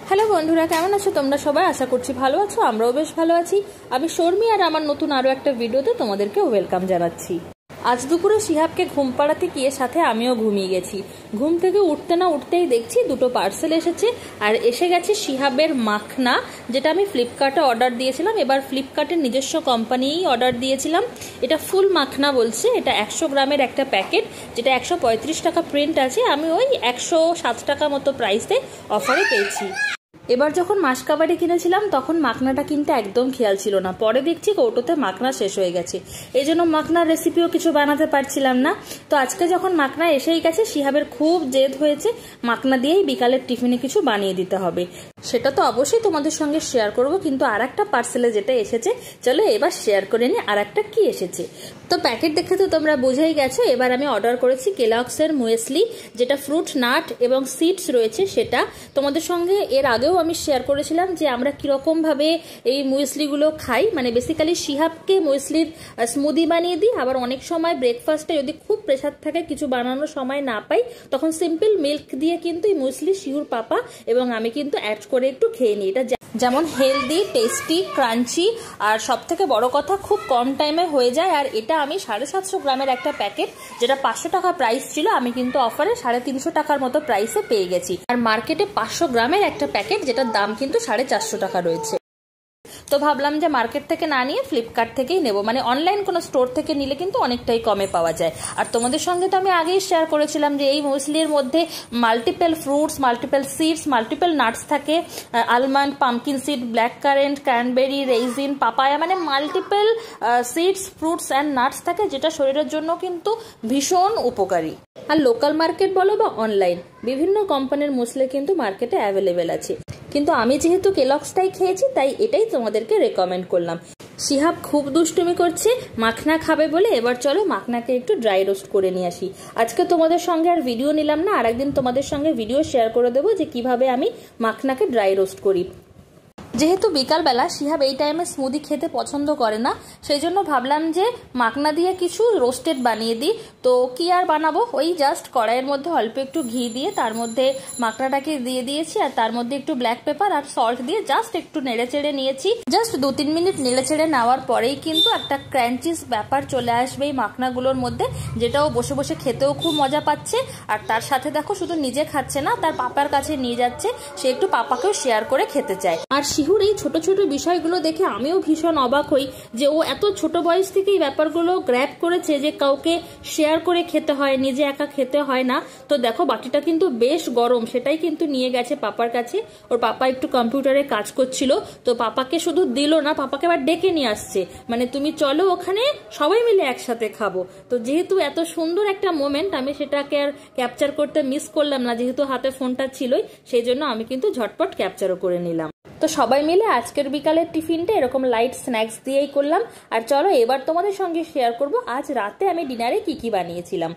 Hello বন্ধুরা, কেমন আছো তোমরা সবাই? আশা করছি ভালো আছো। আমরাও বেশ ভালো আছি। আমি শর্মি আর আমার নতুন আরও একটা ভিডিওতে তোমাদেরকে ওয়েলকাম জানাচ্ছি। আজ দুপুরে শিহাবকে ঘুম পাড়াতে গিয়ে সাথে আমিও ঘুমিয়ে গেছি। ঘুম থেকে উঠতে না উঠতেই দেখছি দুটো পার্সেল এসেছে, আর এসে গেছে শিহাবের মাখনা, যেটা আমি ফ্লিপকার্টে অর্ডার দিয়েছিলাম। এবার ফ্লিপকার্টের নিজস্ব কোম্পানিই অর্ডার দিয়েছিলাম। এটা ফুল মাখনা বলছে, এটা 100 গ্রামের একটা প্যাকেট, যেটা 135 টাকা প্রিন্ট আছে। আমি ওই 107 টাকা মতো প্রাইসে অফারে পেয়েছি। এবার যখন মাসকাবারি কিনেছিলাম তখন মাখনাটা কিনতে একদম খেয়াল ছিল না, পরে দেখছি কৌটোতে মাখনা শেষ হয়ে গেছে। এই জন্য মাখনার রেসিপিও কিছু বানাতে পারছিলাম না। তো আজকে যখন মাখনা এসেই গেছে, শিহাবের খুব জেদ হয়েছে মাখনা দিয়েই বিকালের টিফিনে কিছু বানিয়ে দিতে হবে। সেটা তো অবশ্যই তোমাদের সঙ্গে শেয়ার করব, কিন্তু আর একটা পার্সেলে যেটা এসেছে, চলো এবার শেয়ার করে নিই আর একটা কি এসেছে। তো প্যাকেট দেখে তো তোমরা বুঝেই গেছো। এবার আমি অর্ডার করেছি কেলগসের মুয়েসলি, যেটা ফ্রুট, নাট এবং সিডস রয়েছে। সেটা তোমাদের সঙ্গে এর আগেও আমি শেয়ার করেছিলাম যে আমরা কিরকম ভাবে এই মুয়েসলিগুলো খাই। মানে বেসিক্যালি শিহাবকে মুয়েসলির স্মুদি বানিয়ে দিই, আবার অনেক সময় ব্রেকফাস্টে যদি খুব প্রেসার থাকে, কিছু বানানোর সময় না পাই, তখন সিম্পল মিল্ক দিয়ে কিন্তু এই মুয়েসলি শিহুর পাপা এবং আমি কিন্তু অ্যাড করে একটু খেয়ে নিই। এটা যেমন হেলদি, টেস্টি, ক্রাঞ্চি, আর সব থেকে বড় কথা খুব কম টাইমে হয়ে যায়। আর এটা আমি 750 গ্রামের একটা প্যাকেট, যেটা 500 টাকা প্রাইস ছিল, আমি কিন্তু অফারে 350 টাকার মতো প্রাইসে পেয়ে গেছি। আর মার্কেটে 500 গ্রামের একটা প্যাকেট, যেটার দাম কিন্তু 450 টাকা রয়েছে। তো ভাবলাম যে মার্কেট থেকে না নিয়ে ফ্লিপকার্ট থেকেই নেব। মানে অনলাইন কোনো স্টোর থেকে নিলে কিন্তু অনেকটাই কমে পাওয়া যায়। আর তোমাদের সঙ্গে তো আমি আগেই শেয়ার করেছিলাম যে এই মুয়েসলির মধ্যে multiple fruits, multiple seeds, multiple nuts থাকে। Almond, pumpkin seed, black currant, cranberry, raisin, papaya, মানে multiple seeds, fruits and nuts থাকে, যেটা শরীরের জন্য কিন্তু ভীষণ উপকারী। আর লোকাল মার্কেট বলো বা অনলাইন, বিভিন্ন কোম্পানির মুসলি কিন্তু মার্কেটে অ্যাভেলেবেল আছে। কিন্তু আমি যেহেতু কেলগসটাই খেয়েছি, তাই এটাই তোমাদেরকে রেকমেন্ড করলাম। শিহাব খুব দুষ্টুমি করছে মাখনা খাবে বলে। এবার চলো মাখনাকে একটু ড্রাই রোস্ট করে নিয়ে আসি। আজকে তোমাদের সঙ্গে আর ভিডিও নিলাম না, আরেকদিন তোমাদের সঙ্গে ভিডিও শেয়ার করে দেবো যে কিভাবে আমি মাখনাকে ড্রাই রোস্ট করি। যেহেতু বিকালবেলা শিহাব এই টাইমে স্মুদি খেতে পছন্দ করে না, সেই জন্য ভাবলাম যে মাখনা দিয়ে কিছু রোস্টেড বানিয়ে দিই। তো কি আর বানাবো, ওই জাস্ট কড়াইয়ের মধ্যে অল্প একটু ঘি দিয়ে তার মধ্যে মাখনাটাকে দিয়ে দিয়েছি, আর তার মধ্যে একটু ব্ল্যাক পেপার আর সল্ট দিয়ে জাস্ট একটু নেড়ে চেড়ে নিয়েছি। জাস্ট 2-3 মিনিট নেড়ে চেড়ে নেওয়ার পরেই কিন্তু একটা ক্র্যাঞ্চিস ব্যাপার চলে আসবে এই মাখনাগুলোর মধ্যে, যেটাও বসে বসে খেতেও খুব মজা পাচ্ছে। আর তার সাথে দেখো শুধু নিজে খাচ্ছে না, তার পাপার কাছে নিয়ে যাচ্ছে, সে একটু পাপাকেও শেয়ার করে খেতে চায়। আর শিহুর এই ছোট ছোট বিষয়গুলো দেখে আমিও ভীষণ অবাক হই যে ও এত ছোট বয়স থেকে এই ব্যাপারগুলো গ্র্যাব করেছে যে কাউকে শেয়ার করে খেতে হয়, নিজে একা খেতে হয় না। তো দেখো বাটিটা কিন্তু বেশ গরম, সেটাই কিন্তু নিয়ে গেছে পাপার কাছে। ওর পাপা একটু কম্পিউটারে কাজ করছিল, তো পাপাকে শুধু দিল না, পাপাকে আবার ডেকে নিয়ে আসছে, মানে তুমি চলো ওখানে সবাই মিলে একসাথে খাবো। তো যেহেতু এত সুন্দর একটা মোমেন্ট, আমি সেটাকে আর ক্যাপচার করতে মিস করলাম না, যেহেতু হাতে ফোনটা ছিলই, সেই জন্য আমি কিন্তু ঝটপট ক্যাপচারও করে নিলাম। তো সবাই মিলে আজকের বিকালের টিফিনটা এরকম লাইট স্ন্যাক্স দিয়েই করলাম। আর চলো এবার তোমাদের সঙ্গে শেয়ার করব আজ রাতে আমি ডিনারে কি কি বানিয়েছিলাম।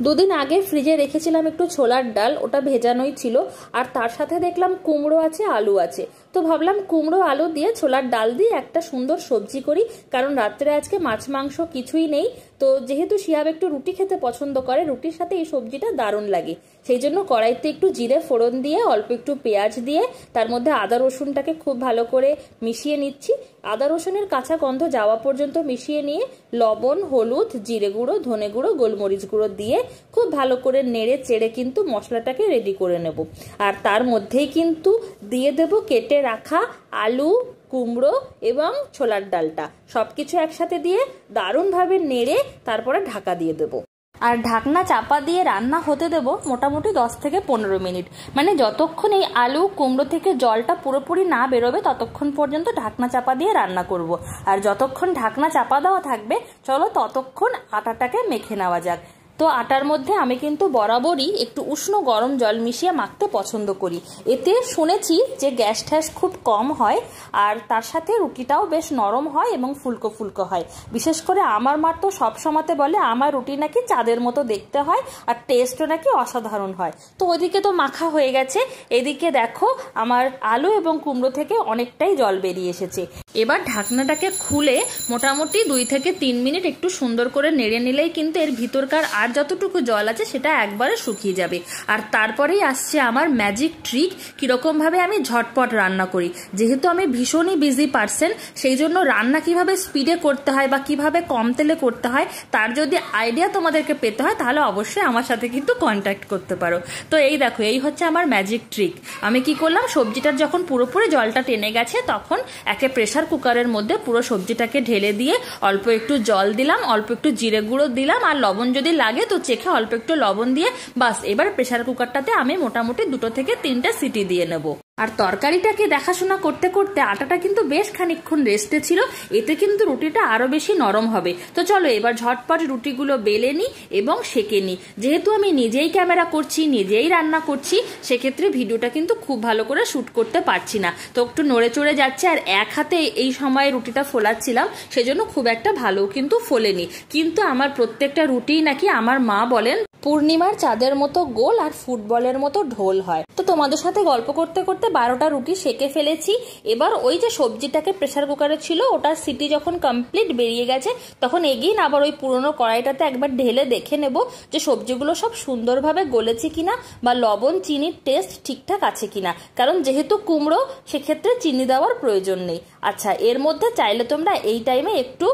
2 দিন আগে ফ্রিজে রেখেছিলাম একটু ছোলার ডাল, ওটা ভেজানোই ছিল। আর তার সাথে দেখলাম কুমড়ো আছে, আলু আছে। তো ভাবলাম কুমড়ো আলু দিয়ে ছোলার ডাল দিয়ে একটা সুন্দর সবজি করি, কারণ রাত্রে আজকে মাছ মাংস কিছুই নেই। তো যেহেতু শিহাব একটু রুটি খেতে পছন্দ করে, রুটির সাথে এই সবজিটা দারুণ লাগে। সেই জন্য কড়াইতে একটু জিরে ফোড়ন দিয়ে অল্প একটু পেঁয়াজ দিয়ে তার মধ্যে আদা রসুনটাকে খুব ভালো করে মিশিয়ে নিচ্ছি। আদা রসুনের কাঁচা গন্ধ যাওয়া পর্যন্ত মিশিয়ে নিয়ে লবণ, হলুদ, জিরে গুঁড়ো, ধনে গুঁড়ো, গোলমরিচ গুঁড়ো দিয়ে খুব ভালো করে নেড়ে চেড়ে কিন্তু মশলাটাকে রেডি করে নেব। আর তার মধ্যেই কিন্তু দিয়ে দেব কেটে রাখা আলু, কুমড়ো এবং ছোলার ডালটা, সবকিছু একসাথে দিয়ে দারুণভাবে নেড়ে তারপরে ঢাকা দিয়ে দেবো। আর ঢাকনা চাপা দিয়ে রান্না হতে দেব মোটামুটি 10 থেকে 15 মিনিট। মানে যতক্ষণ এই আলু কুমড়ো থেকে জলটা পুরোপুরি না বেরোবে ততক্ষণ পর্যন্ত ঢাকনা চাপা দিয়ে রান্না করব। আর যতক্ষণ ঢাকনা চাপা দেওয়া থাকবে চলো ততক্ষণ আটাটাকে মেখে নেওয়া যাক। তো আটার মধ্যে আমি কিন্তু বরাবরই একটু উষ্ণ গরম জল মিশিয়ে মাখতে পছন্দ করি। এতে শুনেছি যে গ্যাস ট্যাস খুব কম হয়, আর তার সাথে রুটিটাও বেশ নরম হয় এবং ফুলকো ফুলকো হয়। বিশেষ করে আমার মা তো সবসময়তে বলে আমার রুটি নাকি চাঁদের মতো দেখতে হয়, আর টেস্টও নাকি অসাধারণ হয়। তো ওইদিকে তো মাখা হয়ে গেছে, এদিকে দেখো আমার আলু এবং কুমড়ো থেকে অনেকটাই জল বেরিয়ে এসেছে। এবার ঢাকনাটাকে খুলে মোটামুটি 2 থেকে 3 মিনিট একটু সুন্দর করে নেড়ে নিলেই কিন্তু এর ভিতরকার আর যতটুকু জল আছে সেটা একবারে শুকিয়ে যাবে। আর তারপরেই আসছে আমার ম্যাজিক ট্রিক, কীরকমভাবে আমি ঝটপট রান্না করি। যেহেতু আমি ভীষণই বিজি পার্সন, সেই জন্য রান্না কিভাবে স্পিডে করতে হয় বা কিভাবে কম তেলে করতে হয় তার যদি আইডিয়া তোমাদেরকে পেতে হয় তাহলে অবশ্যই আমার সাথে কিন্তু কন্ট্যাক্ট করতে পারো। তো এই দেখো, এই হচ্ছে আমার ম্যাজিক ট্রিক। আমি কি করলাম, সবজিটার যখন পুরোপুরি জলটা টেনে গেছে তখন একে প্রেসার কুকারের মধ্যে পুরো সবজিটাকে ঢেলে দিয়ে অল্প একটু জল দিলাম, অল্প একটু জিরে গুঁড়ো দিলাম, আর লবণ যদি লাগে তো চেখে অল্প একটু লবণ দিয়ে বাস এবার প্রেসার কুকারটাতে আমি মোটামুটি 2 থেকে 3টা সিটি দিয়ে নেব। আর তরকারিটাকে দেখাশোনা করতে করতে আটাটা কিন্তু বেশ খানিকক্ষণ রেস্টে ছিল, এতে কিন্তু রুটিটা আরো বেশি নরম হবে। তো চলো এবার ঝটপট রুটিগুলো বেলে নিই এবং সেঁকে নিই। যেহেতু আমি নিজেই ক্যামেরা করছি, নিজেই রান্না করছি, সেক্ষেত্রে ভিডিওটা কিন্তু খুব ভালো করে শুট করতে পারছি না, তো একটু নড়ে চড়ে যাচ্ছে। আর এক হাতে এই সময় রুটিটা ফোলাচ্ছিলাম, সেজন্য খুব একটা ভালো কিন্তু ফোলেনি। কিন্তু আমার প্রত্যেকটা রুটি নাকি আমার মা বলেন পূর্ণিমার চাঁদের মতো গোল আর ফুটবলের মতো ঢোল হয়। তো তোমাদের সাথে গল্প করতে করতে 12টা রুটি সেকে ফেলেছি। এবার ওই যে সবজিটাকে প্রেসার কুকারে ছিল ওটার সিটি যখন কমপ্লিট বেরিয়ে গেছে তখন এগেইন আবার ওই পুরনো কড়াইটাতে একবার ঢেলে দেখে নেব যে সবজিগুলো সব সুন্দরভাবে গলেছে কিনা বা লবণ চিনির টেস্ট ঠিকঠাক আছে কিনা, কারণ যেহেতু কুমড়ো সেক্ষেত্রে চিনি দেওয়ার প্রয়োজন নেই। আচ্ছা, এর মধ্যে চাইলে তোমরা এই টাইমে একটু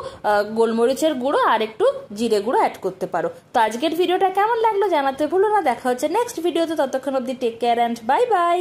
গোলমরিচের গুঁড়ো আর একটু জিরে গুঁড়ো অ্যাড করতে পারো। তো আজকের ভিডিওটা কেমন লাগলো জানাতে ভুলো না। দেখা হচ্ছে নেক্সট ভিডিওতে, ততক্ষণ অবধি take care and bye by.